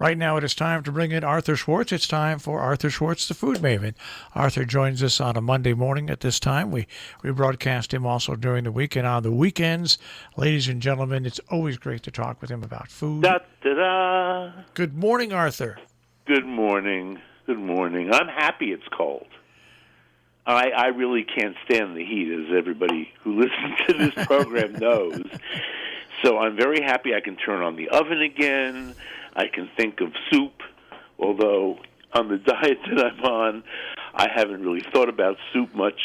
Right now it is time to bring in Arthur Schwartz. It's time for Arthur Schwartz, the Food Maven. Arthur joins us on a Monday morning at this time. We broadcast him also during the week and on the weekends. Ladies and gentlemen, it's always great to talk with him about food. Da-da-da. Good morning, Arthur. Good morning. Good morning. I'm happy it's cold. I really can't stand the heat, as everybody who listens to this program knows. So I'm very happy I can turn on the oven again. I can think of soup, although on the diet that I'm on, I haven't really thought about soup much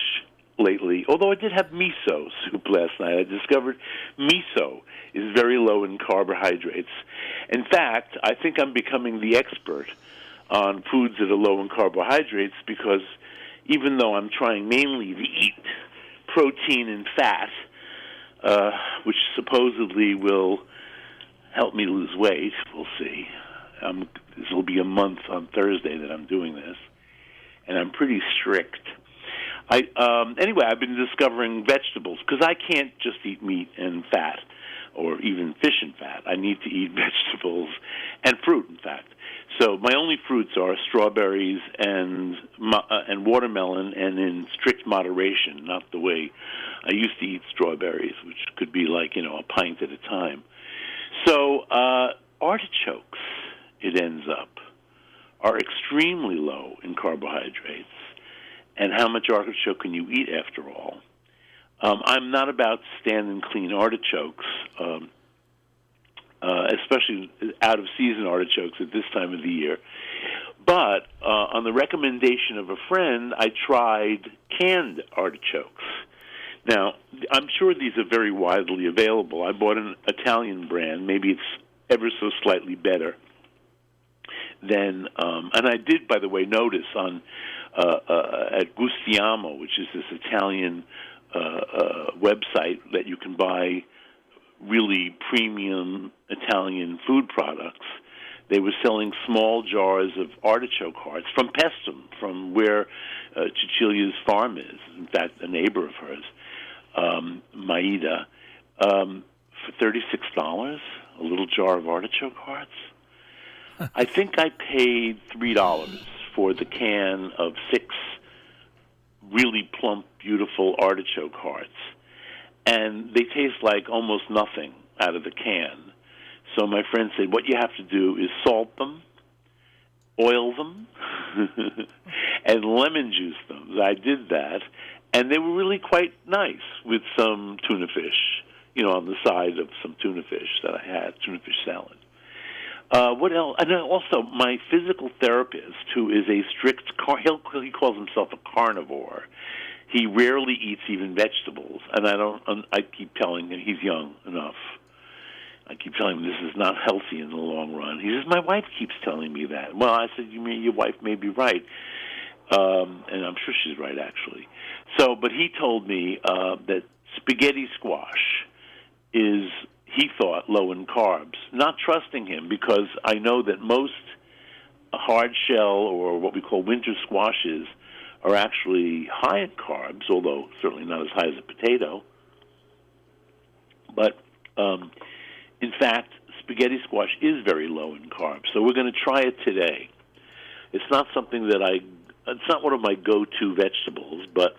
lately. Although I did have miso soup last night. I discovered miso is very low in carbohydrates. In fact, I think I'm becoming the expert on foods that are low in carbohydrates because even though I'm trying mainly to eat protein and fat, which supposedly will help me lose weight, we'll see. This will be a month on Thursday that I'm doing this, and I'm pretty strict. Anyway, I've been discovering vegetables because I can't just eat meat and fat or even fish and fat. I need to eat vegetables and fruit, in fact. So my only fruits are strawberries and watermelon, and in strict moderation, not the way I used to eat strawberries, which could be like, a pint at a time. So artichokes, it ends up, are extremely low in carbohydrates. And how much artichoke can you eat after all? I'm not about stand and clean artichokes, especially out-of-season artichokes at this time of the year. But on the recommendation of a friend, I tried canned artichokes. Now, I'm sure these are very widely available. I bought an Italian brand. Maybe it's ever so slightly better than, and I did, by the way, notice on at Gustiamo, which is this Italian website that you can buy really premium Italian food products. They were selling small jars of artichoke hearts from Pestum, from where Cecilia's farm is, in fact, a neighbor of hers, Maida, for $36, a little jar of artichoke hearts. I think I paid $3 for the can of 6 really plump, beautiful artichoke hearts. And they taste like almost nothing out of the can. So my friend said, what you have to do is salt them, oil them, and lemon juice them. I did that, and they were really quite nice with some tuna fish, on the side of some tuna fish that I had, tuna fish salad. What else? And then also, my physical therapist, who is a strict, he calls himself a carnivore. He rarely eats even vegetables, and I keep telling him he's young enough. I keep telling him this is not healthy in the long run. He says, my wife keeps telling me that. Well, I said, you mean your wife may be right. And I'm sure she's right, actually. So, but he told me that spaghetti squash is, he thought, low in carbs. Not trusting him because I know that most hard shell or what we call winter squashes are actually high in carbs, although certainly not as high as a potato. But in fact, spaghetti squash is very low in carbs. So we're going to try it today. It's not something that it's not one of my go-to vegetables, but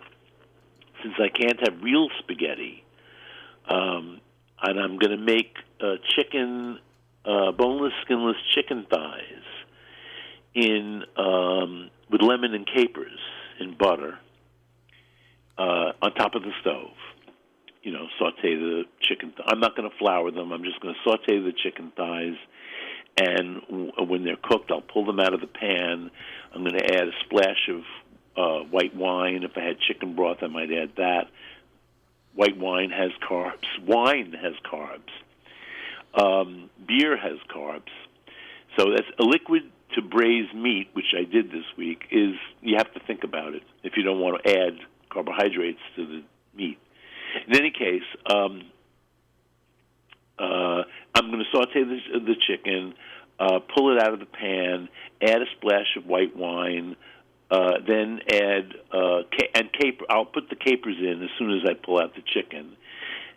since I can't have real spaghetti, and I'm going to make chicken, boneless, skinless chicken thighs with lemon and capers in butter on top of the stove. Saute the chicken. I'm not going to flour them. I'm just going to saute the chicken thighs, and when they're cooked, I'll pull them out of the pan. I'm going to add a splash of white wine. If I had chicken broth, I might add that. White wine has carbs. Wine has carbs. Beer has carbs. So that's a liquid to braise meat, which I did this week, is you have to think about it if you don't want to add carbohydrates to the meat. In any case, I'm going to saute the chicken, pull it out of the pan, add a splash of white wine, then add and caper. I'll put the capers in as soon as I pull out the chicken,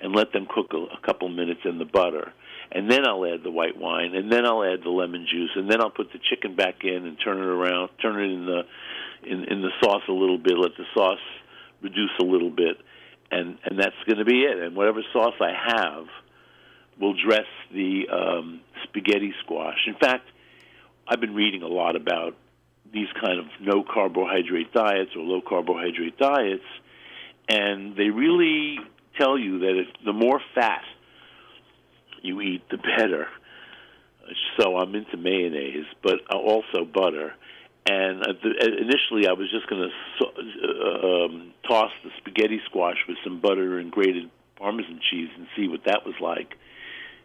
and let them cook a couple minutes in the butter. and then I'll add the white wine, and then I'll add the lemon juice, and then I'll put the chicken back in and turn it around, turn it in the sauce a little bit, let the sauce reduce a little bit, and that's going to be it. And whatever sauce I have will dress the spaghetti squash. In fact, I've been reading a lot about these kind of no carbohydrate diets or low carbohydrate diets, and they really tell you that the more fat you eat, the better. So I'm into mayonnaise, but also butter. And initially, I was just going to toss the spaghetti squash with some butter and grated Parmesan cheese and see what that was like.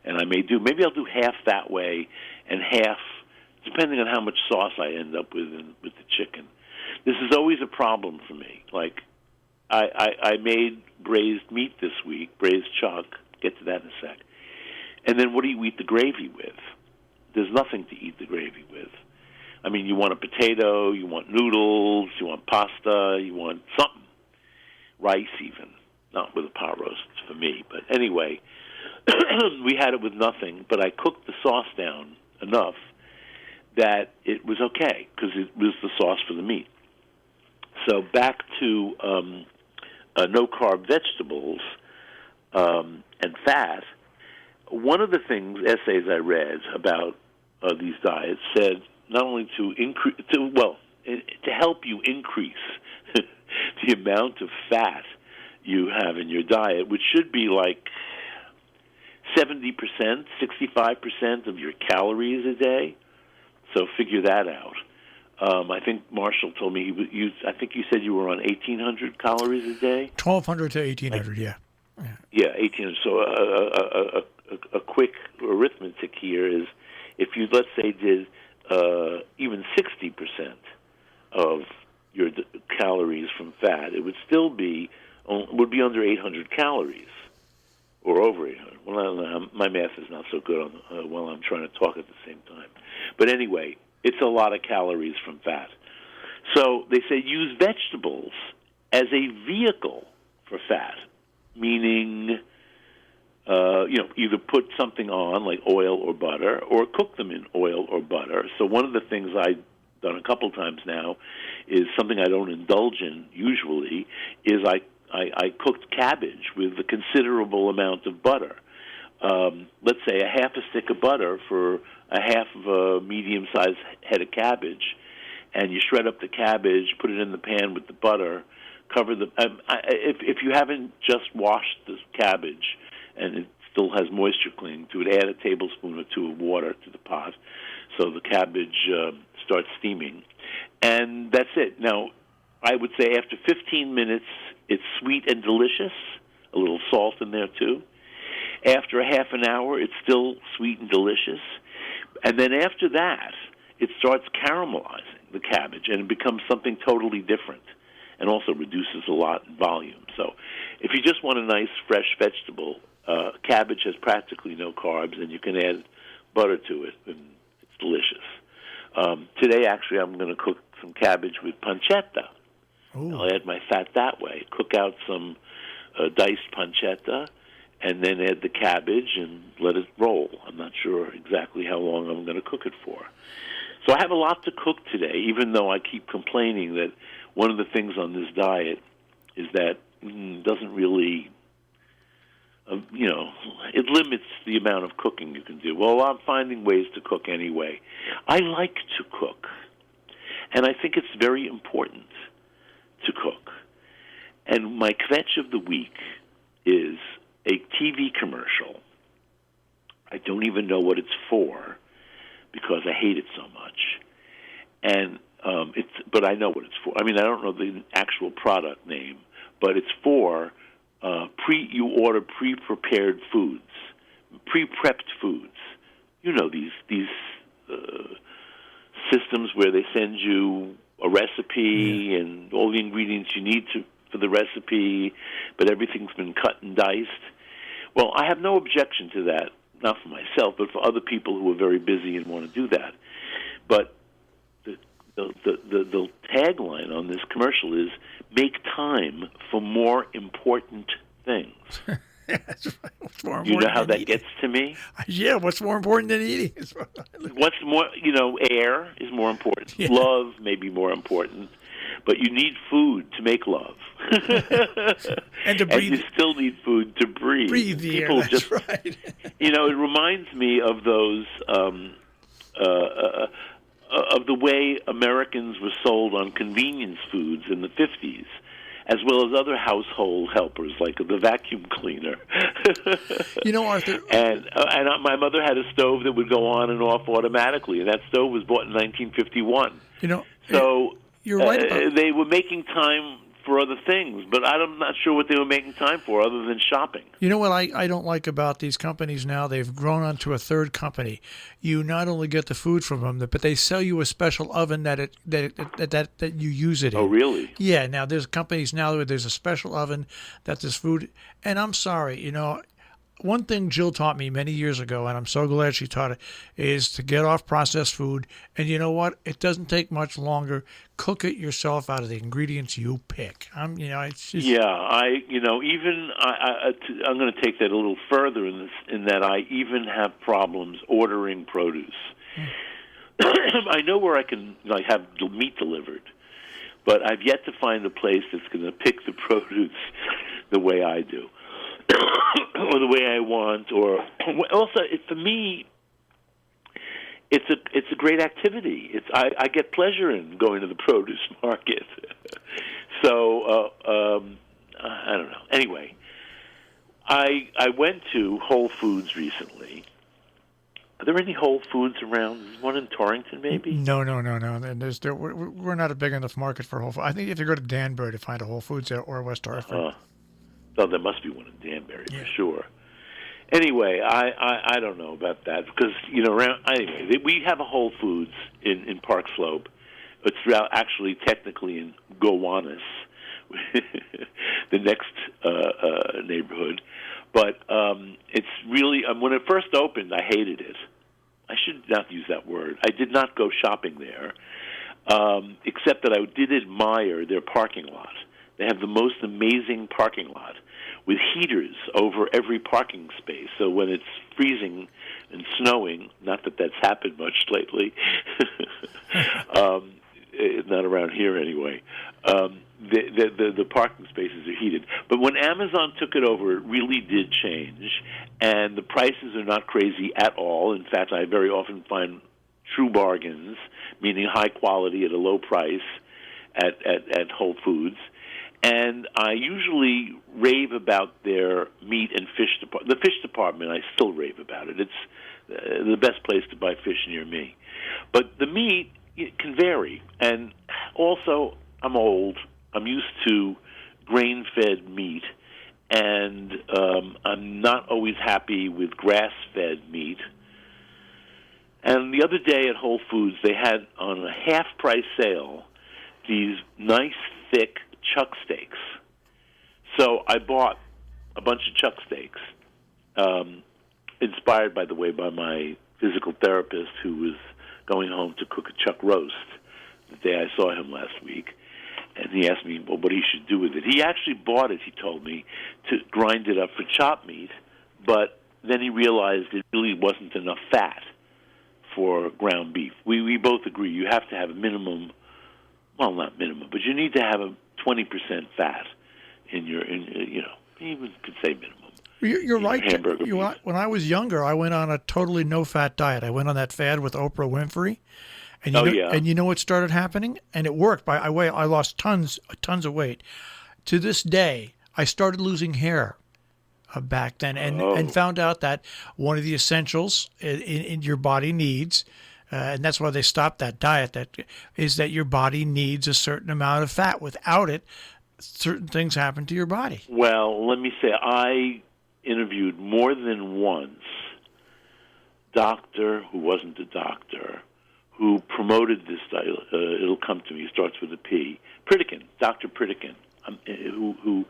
And maybe I'll do half that way and half, depending on how much sauce I end up with the chicken. This is always a problem for me. Like, I made braised meat this week, braised chuck. Get to that in a sec. And then what do you eat the gravy with? There's nothing to eat the gravy with. I mean, you want a potato, you want noodles, you want pasta, you want something. Rice even. Not with a pot roast for me. But anyway, we had it with nothing, but I cooked the sauce down enough that it was okay because it was the sauce for the meat. So back to no-carb vegetables and fat. One of the essays I read about these diets said not only to help you increase the amount of fat you have in your diet, which should be like 70%, 65% of your calories a day. So figure that out. I think Marshall told me I think you said you were on 1,800 calories a day. 1,200 to 1,800, yeah. Yeah, 1,800. So a quick arithmetic here is, if you let's say did even 60% of your calories from fat, it would still be under 800 calories, or over 800. Well, I don't know. My math is not so good while I'm trying to talk at the same time. But anyway, it's a lot of calories from fat. So they say use vegetables as a vehicle for fat, meaning either put something on like oil or butter, or cook them in oil or butter. So one of the things I've done a couple times now is something I don't indulge in usually is I cooked cabbage with a considerable amount of butter. Let's say a half a stick of butter for a half of a medium-sized head of cabbage, and you shred up the cabbage, put it in the pan with the butter, cover the... if you haven't just washed the cabbage and it still has moisture clinging to it, add a tablespoon or two of water to the pot so the cabbage starts steaming. And that's it. Now, I would say after 15 minutes, it's sweet and delicious, a little salt in there too. After a half an hour, it's still sweet and delicious. And then after that, it starts caramelizing, the cabbage, and it becomes something totally different and also reduces a lot in volume. So if you just want a nice, fresh vegetable, cabbage has practically no carbs, and you can add butter to it, and it's delicious. Today, actually, I'm going to cook some cabbage with pancetta. Ooh. I'll add my fat that way. Cook out some diced pancetta, and then add the cabbage and let it roll. I'm not sure exactly how long I'm going to cook it for. So I have a lot to cook today, even though I keep complaining that one of the things on this diet is that it doesn't really, it limits the amount of cooking you can do. Well, I'm finding ways to cook anyway. I like to cook, and I think it's very important to cook. And my kvetch of the week is a TV commercial. I don't even know what it's for because I hate it so much. And but I know what it's for. I mean, I don't know the actual product name, but it's for you order pre-prepared foods, pre-prepped foods. You know, these systems where they send you a recipe and all the ingredients you need for the recipe, but everything's been cut and diced. Well, I have no objection to that, not for myself, but for other people who are very busy and want to do that. But the tagline on this commercial is, make time for more important things. That's right. more important? You know how than that eating? gets to me? Yeah, what's more important than eating? What's more, air is more important. Yeah. Love may be more important, but you need food to make love. And to breathe. And you still need food to breathe. Breathe the People air, that's just, right. it reminds me of those, of the way Americans were sold on convenience foods in the 50s, as well as other household helpers like the vacuum cleaner. Arthur. And my mother had a stove that would go on and off automatically, and that stove was bought in 1951. So you're right about they were making time for other things, but I'm not sure what they were making time for other than shopping. You know what I don't like about these companies now? They've grown onto a third company. You not only get the food from them, but they sell you a special oven that you use it in. Oh, really? Yeah. Now there's companies now where there's a special oven that this food. And I'm sorry, one thing Jill taught me many years ago, and I'm so glad she taught it, is to get off processed food. And you know what? It doesn't take much longer. Cook it yourself out of the ingredients you pick. It's just... Yeah, I'm going to take that a little further in that I even have problems ordering produce. I know where I can have meat delivered, but I've yet to find a place that's going to pick the produce the way I do. Or the way I want, or also for me, it's a great activity. I get pleasure in going to the produce market. So I don't know. Anyway, I went to Whole Foods recently. Are there any Whole Foods around? There's one in Torrington, maybe? No. And we're not a big enough market for Whole Foods. I think if you go to Danbury to find a Whole Foods or West Hartford. So there must be one in Danbury for sure. Anyway, I don't know about that because we have a Whole Foods in Park Slope. It's actually technically in Gowanus, the next neighborhood. But it's really when it first opened, I hated it. I should not use that word. I did not go shopping there, except that I did admire their parking lot. They have the most amazing parking lot with heaters over every parking space. So when it's freezing and snowing, not that that's happened much lately, not around here anyway, the parking spaces are heated. But when Amazon took it over, it really did change, and the prices are not crazy at all. In fact, I very often find true bargains, meaning high quality at a low price at Whole Foods. And I usually rave about their meat and fish department. The fish department, I still rave about it. It's the best place to buy fish near me. But the meat can vary. And also, I'm old. I'm used to grain-fed meat. And I'm not always happy with grass-fed meat. And the other day at Whole Foods, they had on a half-price sale these nice, thick chuck steaks. So I bought a bunch of chuck steaks, inspired, by the way, by my physical therapist who was going home to cook a chuck roast the day I saw him last week. And he asked me, what he should do with it. He actually bought it, he told me, to grind it up for chopped meat, but then he realized it really wasn't enough fat for ground beef. We both agree you have to have a minimum, well, not minimum, but you need to have a 20% fat in you even could say minimum. You're right. Hamburger beef. When I was younger, I went on a totally no-fat diet. I went on that fad with Oprah Winfrey. And and you know what started happening? And it worked. I lost tons of weight. To this day, I started losing hair back then and found out that one of the essentials in your body needs, and that's why they stopped that diet, that is that your body needs a certain amount of fat. Without it, certain things happen to your body. Well, let me say, I interviewed more than once doctor who wasn't a doctor who promoted this diet. It'll come to me. It starts with a P. Pritikin, Dr. Pritikin, who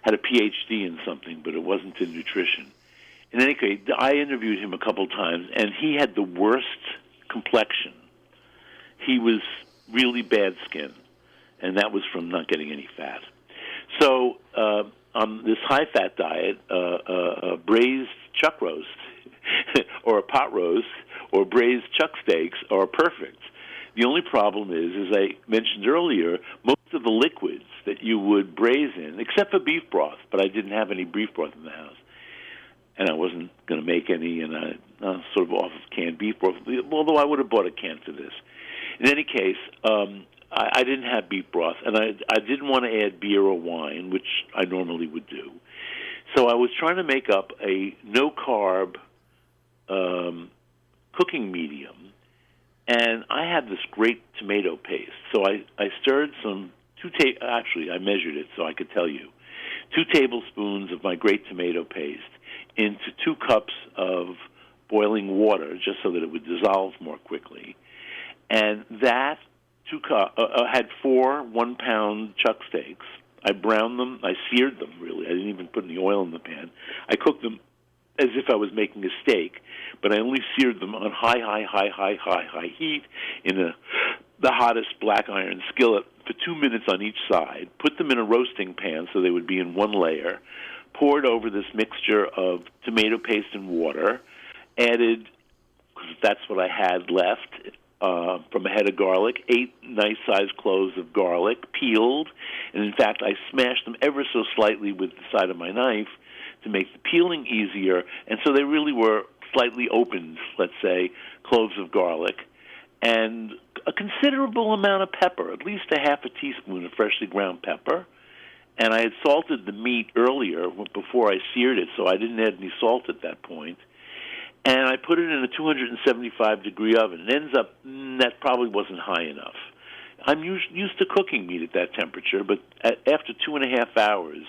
had a PhD in something, but it wasn't in nutrition. In any case, I interviewed him a couple times, and he had the worst complexion. He was really bad skin, and that was from not getting any fat. So on this high-fat diet, braised chuck roast or a pot roast or braised chuck steaks are perfect. The only problem is, as I mentioned earlier, most of the liquids that you would braise in, except for beef broth, but I didn't have any beef broth in the house, and I wasn't going to make any, and I sort of off of canned beef broth, although I would have bought a can for this. In any case, I didn't have beef broth, and I didn't want to add beer or wine, which I normally would do. So I was trying to make up a no-carb cooking medium, and I had this great tomato paste. So I stirred some, actually I measured it so I could tell you, 2 tablespoons of my great tomato paste into 2 cups of boiling water, just so that it would dissolve more quickly. And that had 4 1-pound chuck steaks. I browned them. I seared them, really. I didn't even put any oil in the pan. I cooked them as if I was making a steak, but I only seared them on high heat in the hottest black iron skillet for 2 minutes on each side. Put them in a roasting pan so they would be in one layer. Poured over this mixture of tomato paste and water. Added, because that's what I had left, from a head of garlic, 8 nice-sized cloves of garlic, peeled, and in fact I smashed them ever so slightly with the side of my knife to make the peeling easier, and so they really were slightly opened, let's say, cloves of garlic, and a considerable amount of pepper, at least a half a teaspoon of freshly ground pepper. And I had salted the meat earlier before I seared it, so I didn't add any salt at that point. And I put it in a 275-degree oven. It ends up, that probably wasn't high enough. I'm used to cooking meat at that temperature, but after 2.5 hours,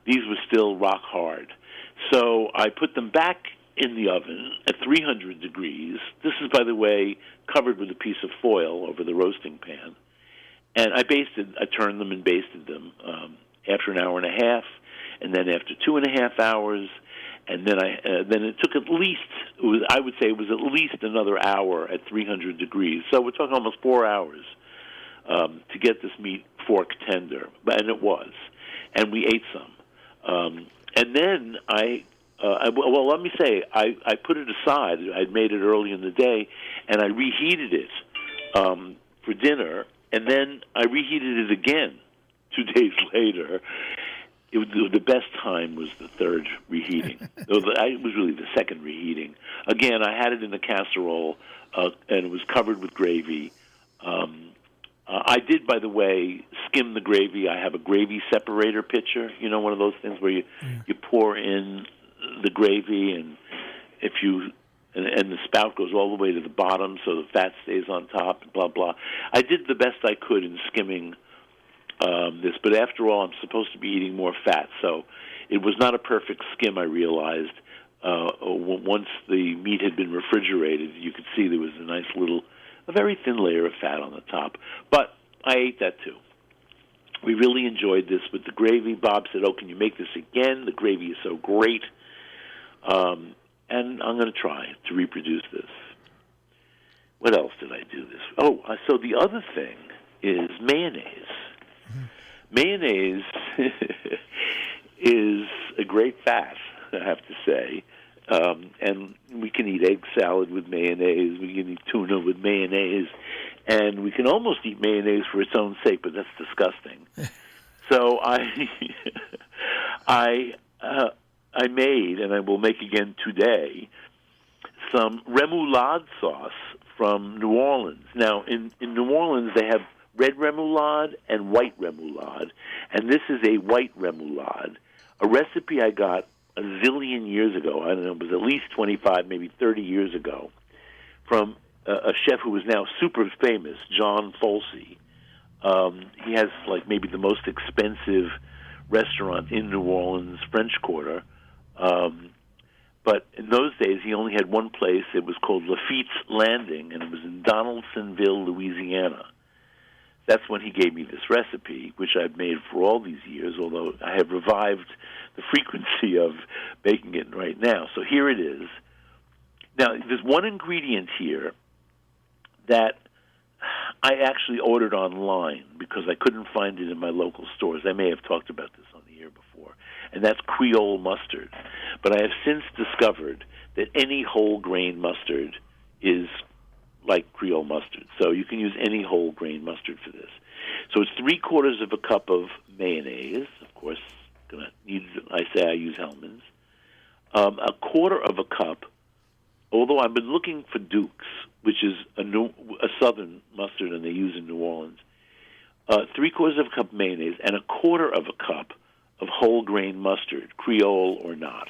these were still rock hard. So I put them back in the oven at 300 degrees. This is, by the way, covered with a piece of foil over the roasting pan. And I turned them and basted them after an hour and a half, and then after 2.5 hours, and then then it took at least, I would say it was at least another hour at 300 degrees. So we're talking almost 4 hours to get this meat fork tender, and it was. And we ate some. And then let me say, I put it aside. I'd made it early in the day, and I reheated it for dinner, and then I reheated it again 2 days later. The best time was the third reheating. It was really the second reheating. Again, I had it in a casserole, and it was covered with gravy. I did, by the way, skim the gravy. I have a gravy separator pitcher, one of those things where you pour in the gravy, and and the spout goes all the way to the bottom so the fat stays on top, blah, blah. I did the best I could in skimming this, but after all, I'm supposed to be eating more fat, so it was not a perfect skim, I realized. Once the meat had been refrigerated, you could see there was a very thin layer of fat on the top. But I ate that too. We really enjoyed this with the gravy. Bob said, can you make this again? The gravy is so great. And I'm going to try to reproduce this. What else did I do this? So the other thing is mayonnaise. Mayonnaise is a great fat, I have to say. And we can eat egg salad with mayonnaise. We can eat tuna with mayonnaise. And we can almost eat mayonnaise for its own sake, but that's disgusting. So I made, and I will make again today, some remoulade sauce from New Orleans. Now, in New Orleans, they have red remoulade and white remoulade, and this is a white remoulade, a recipe I got a zillion years ago. I don't know, it was at least 25, maybe 30 years ago, from a chef who was now super famous, John Folsey. He has maybe the most expensive restaurant in New Orleans, French Quarter. But in those days, he only had one place. It was called Lafitte's Landing, and it was in Donaldsonville, Louisiana. That's when he gave me this recipe, which I've made for all these years, although I have revived the frequency of making it right now. So here it is. Now, there's one ingredient here that I actually ordered online because I couldn't find it in my local stores. I may have talked about this on the air before, and that's Creole mustard. But I have since discovered that any whole grain mustard is like Creole mustard. So you can use any whole grain mustard for this. So it's 3/4 of a cup of mayonnaise. Of course, I use Hellmann's. 1/4 of a cup, although I've been looking for Duke's, which is a southern mustard and they use in New Orleans. 3/4 of a cup mayonnaise and 1/4 of a cup of whole grain mustard, Creole or not.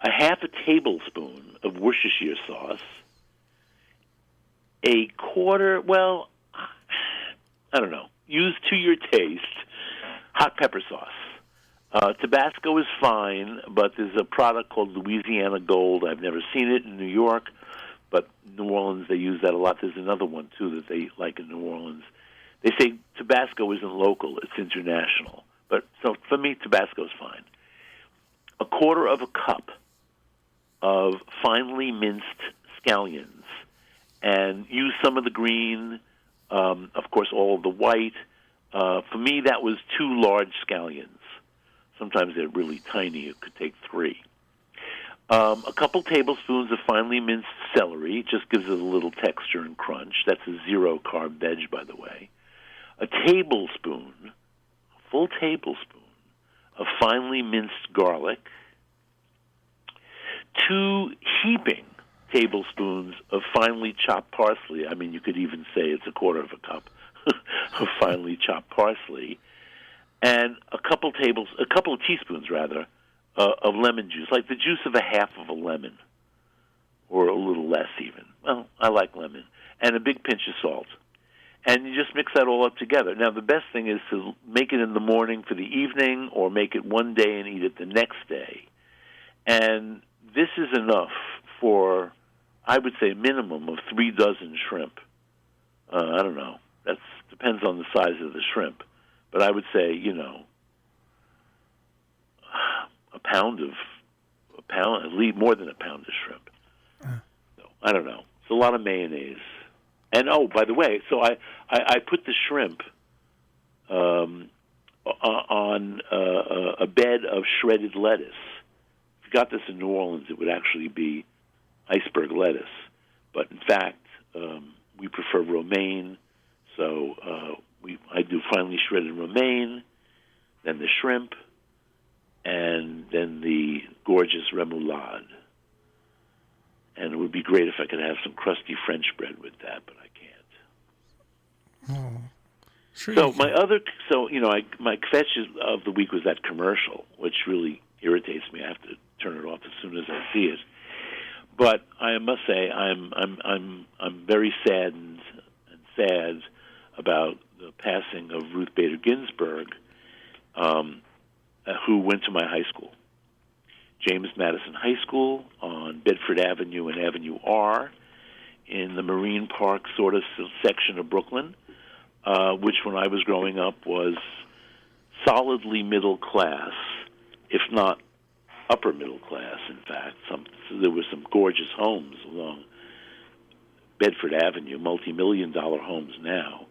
1/2 tablespoon of Worcestershire sauce. 1/4, well, I don't know. Use to your taste. Hot pepper sauce. Tabasco is fine, but there's a product called Louisiana Gold. I've never seen it in New York, but New Orleans, they use that a lot. There's another one, too, that they like in New Orleans. They say Tabasco isn't local, it's international. But so for me, Tabasco's fine. 1/4 of a cup of finely minced scallions, and use some of the green, of course, all of the white. For me, that was 2 large scallions. Sometimes they're really tiny. It could take 3. A couple tablespoons of finely minced celery. It just gives it a little texture and crunch. That's a 0-carb veg, by the way. A full tablespoon of finely minced garlic. 2 heaping tablespoons of finely chopped parsley. I mean, you could even say it's 1/4 of a cup of finely chopped parsley. And a couple of teaspoons, rather, of lemon juice, like the juice of 1/2 of a lemon, or a little less even. Well, I like lemon. And a big pinch of salt. And you just mix that all up together. Now, the best thing is to make it in the morning for the evening, or make it one day and eat it the next day. And this is enough for, I would say, a minimum of 3 dozen shrimp. I don't know. That depends on the size of the shrimp. But I would say, at least more than a pound of shrimp. So, I don't know. It's a lot of mayonnaise. And, oh, by the way, so I put the shrimp on a bed of shredded lettuce. If you got this in New Orleans, it would actually be iceberg lettuce. But, in fact, we prefer romaine, so I do finely shredded romaine, then the shrimp, and then the gorgeous remoulade. And it would be great if I could have some crusty French bread with that, but I can't. Oh, sure. So my fetch of the week was that commercial, which really irritates me. I have to turn it off as soon as I see it. But I must say I'm very saddened and sad about the passing of Ruth Bader Ginsburg, who went to my high school, James Madison High School on Bedford Avenue and Avenue R in the Marine Park sort of section of Brooklyn, which when I was growing up was solidly middle class, if not upper middle class, in fact. There were some gorgeous homes along Bedford Avenue, multi-million-dollar homes now.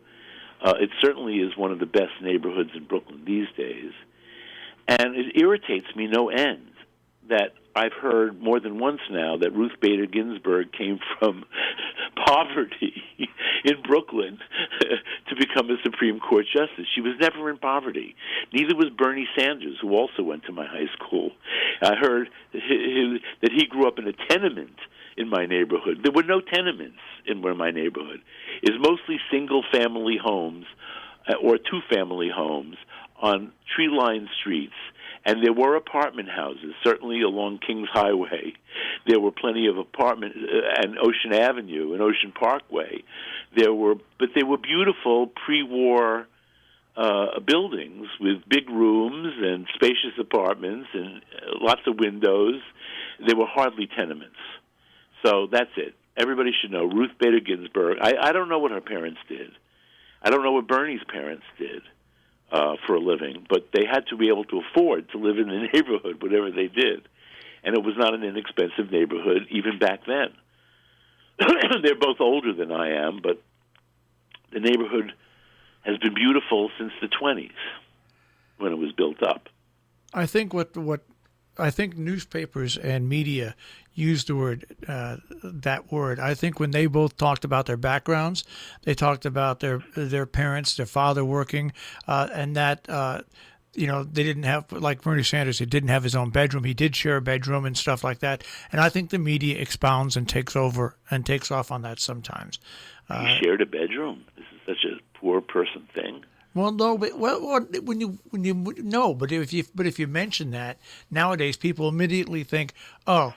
It certainly is one of the best neighborhoods in Brooklyn these days. And it irritates me no end that I've heard more than once now that Ruth Bader Ginsburg came from poverty in Brooklyn to become a Supreme Court justice. She was never in poverty. Neither was Bernie Sanders, who also went to my high school. I heard that he grew up in a tenement in my neighborhood. There were no tenements in my neighborhood. It's mostly single-family homes or two-family homes on tree-lined streets. And there were apartment houses, certainly along Kings Highway. There were plenty of apartments, and Ocean Avenue and Ocean Parkway. But they were beautiful pre-war buildings with big rooms and spacious apartments and lots of windows. They were hardly tenements. So that's it. Everybody should know Ruth Bader Ginsburg. I don't know what her parents did. I don't know what Bernie's parents did for a living, but they had to be able to afford to live in the neighborhood, whatever they did. And it was not an inexpensive neighborhood even back then. They're both older than I am, but the neighborhood has been beautiful since the 20s when it was built up. I think I think newspapers and media use the word that word. I think when they both talked about their backgrounds, they talked about their parents, their father working, and that they didn't have, like Bernie Sanders, he didn't have his own bedroom. He did share a bedroom and stuff like that. And I think the media expounds and takes over and takes off on that sometimes. He shared a bedroom. This is such a poor person thing. Well, no, but if you mention that nowadays, people immediately think, oh,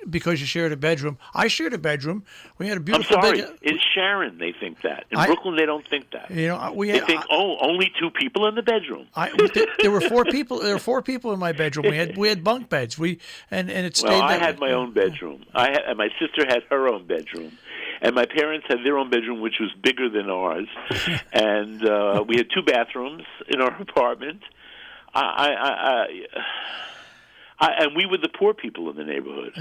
because you shared a bedroom. I shared a bedroom. We had a beautiful. I'm sorry, in Sharon they think that. In Brooklyn they don't think that. They think, only two people in the bedroom. There were four people. There were four people in my bedroom. We had bunk beds. And it stayed. Well, I had my own bedroom. And my sister had her own bedroom. And my parents had their own bedroom, which was bigger than ours. And we had two bathrooms in our apartment. And we were the poor people in the neighborhood.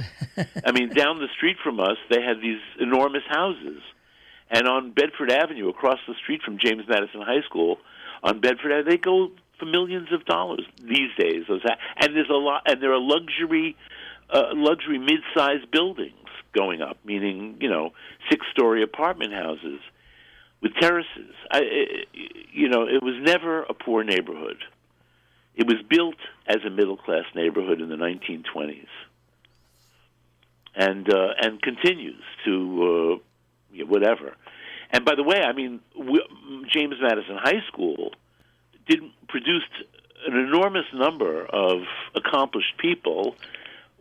I mean, down the street from us, they had these enormous houses. And on Bedford Avenue, across the street from James Madison High School, on Bedford Avenue, they go for millions of dollars these days. And there's a lot, and there are luxury mid-sized buildings going up, meaning 6-story apartment houses with terraces. It was never a poor neighborhood. It was built as a middle-class neighborhood in the 1920s, and continues to whatever. And by the way, I mean James Madison High School produced an enormous number of accomplished people.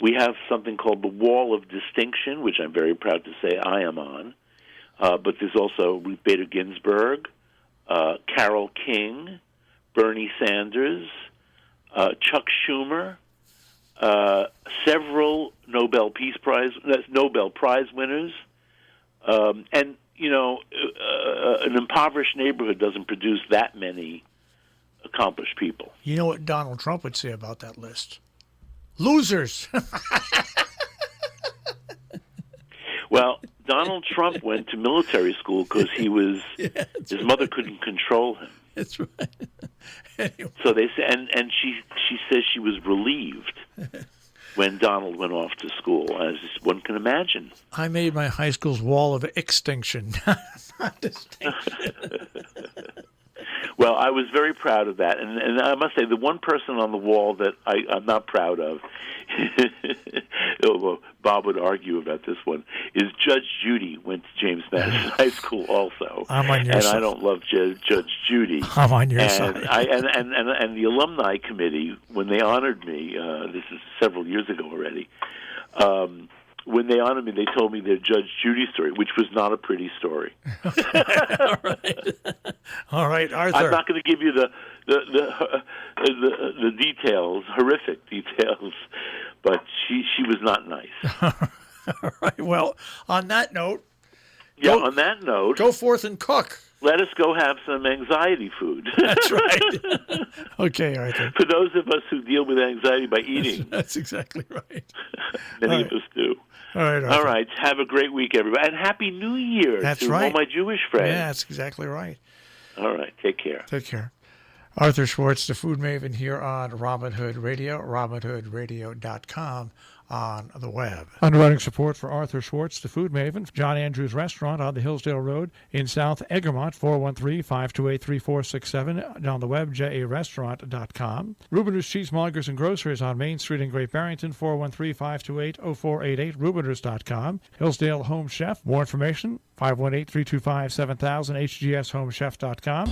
We have something called the Wall of Distinction, which I'm very proud to say I am on. But there's also Ruth Bader Ginsburg, Carole King, Bernie Sanders, Chuck Schumer, several Nobel Prize winners, and an impoverished neighborhood doesn't produce that many accomplished people. You know what Donald Trump would say about that list? Losers. Well, Donald Trump went to military school because his mother couldn't control him. That's right. Anyway. So they say, and she says she was relieved when Donald went off to school, as one can imagine. I made my high school's wall of extinction, not distinction. Well, I was very proud of that, and I must say the one person on the wall that I'm not proud of, although Bob would argue about this one, is Judge Judy went to James Madison High School also. I'm on your side. I don't love Judge Judy. I'm on your side. And the alumni committee, when they honored me, this is several years ago already. When they honored me, they told me their Judge Judy story, which was not a pretty story. All right, Arthur. I'm not going to give you the details, horrific details, but she was not nice. All right. Well, on that note. Go forth and cook. Let us go have some anxiety food. That's right. Okay, Arthur. For those of us who deal with anxiety by eating. That's exactly right. Many of us do. All right, Arthur. All right. Have a great week, everybody. And Happy New Year to all my Jewish friends. Yeah, that's exactly right. All right. Take care. Take care. Arthur Schwartz, the Food Maven, here on Robin Hood Radio, robinhoodradio.com on the web. Underwriting support for Arthur Schwartz, the Food Maven, John Andrews Restaurant on the Hillsdale Road in South Egremont, 413-528-3467, on the web, jarestaurant.com. Rubeners Cheesemongers and Grocers on Main Street in Great Barrington, 413-528-0488, rubeners.com. Hillsdale Home Chef, more information, 518-325-7000, hgshomechef.com.